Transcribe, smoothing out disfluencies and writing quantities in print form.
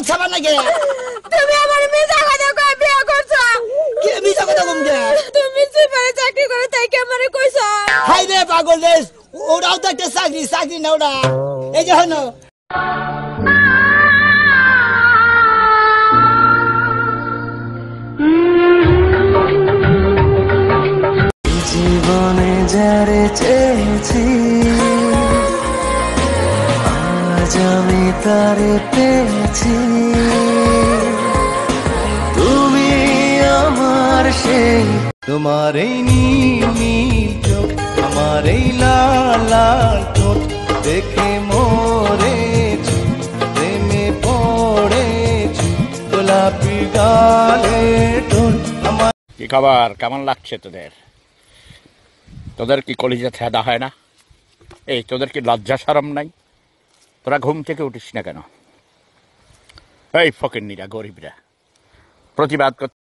ছাবা নাকি? তুমি আমার মিছা কথা কই বিয়া করছো? কি মিছা কথা কম গে? তুমি সুপারে চাকরি করে তাই কি আমারে কইছো? হাই রে পাগল রে, ওরাও তো একটা চাকরি না ওরা। এই যে হনো জীবনে যারে চেয়েছি আজ আমি তারে পেয়েছি। তুমি আমার সেই, তোমার এই নীল চোখ, আমার এই লাল লাল ঠোঁট দেখে মরেছি, প্রেমে পড়েছি, গোলাপি গালে ঠোঁট আমার। কি খবর? কেমন লাগছে তোদের? তোদের কি কলিজা ছেঁদা হয় না? এই তোদের কি লজ্জা শরম নাই? তোরা ঘুম থেকে উঠিস না কেন? এই ফকিন্নিরা, গরিবরা প্রতিবাদ করতে